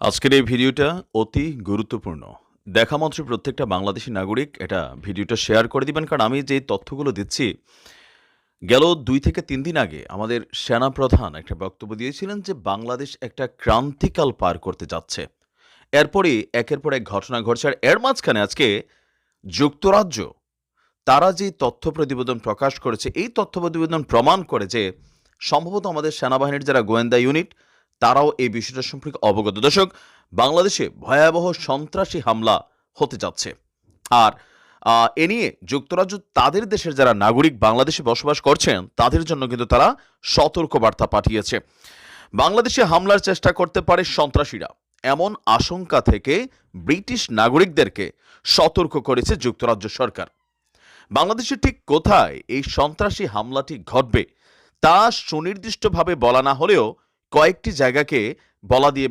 আজকের এই ভিডিওটা অতি গুরুত্বপূর্ণ। দেখামাত্র প্রত্যেকটা বাংলাদেশী নাগরিক এটা ভিডিওটা শেয়ার করে দিবেন। কারণ আমি যে তথ্যগুলো দিচ্ছি, গেল ২ থেকে ৩ দিন আগে আমাদের সেনাপ্রধান একটা বক্তব্য দিয়েছিলেন যে বাংলাদেশ একটা ক্রান্তিকাল পার করতে যাচ্ছে। এরপরই একের পর এক ঘটনা ঘটছে। আর এর মাঝখানে আজকে যুক্তরাজ্য তারা যে তথ্য প্রতিবেদন প্রকাশ করেছে, এই তথ্য প্রতিবেদন প্রমাণ করে যে সম্ভবত আমাদের সেনাবাহিনীর যারা গোয়েন্দা ইউনিট তারাও এই বিষয়টা সম্পর্কে অবগত। দর্শক, বাংলাদেশে ভয়াবহ সন্ত্রাসী হামলা হতে যাচ্ছে। আর এ নিয়ে যুক্তরাজ্য তাদের দেশের যারা নাগরিক বাংলাদেশে বসবাস করছেন তাদের জন্য কিন্তু তারা সতর্কবার্তা পাঠিয়েছে। বাংলাদেশে হামলার চেষ্টা করতে পারে সন্ত্রাসীরা, এমন আশঙ্কা থেকে ব্রিটিশ নাগরিকদেরকে সতর্ক করেছে যুক্তরাজ্য সরকার। বাংলাদেশে ঠিক কোথায় এই সন্ত্রাসী হামলাটি ঘটবে তা সুনির্দিষ্টভাবে বলা না হলেও কয়েকটি জায়গাকে বলা দিয়ে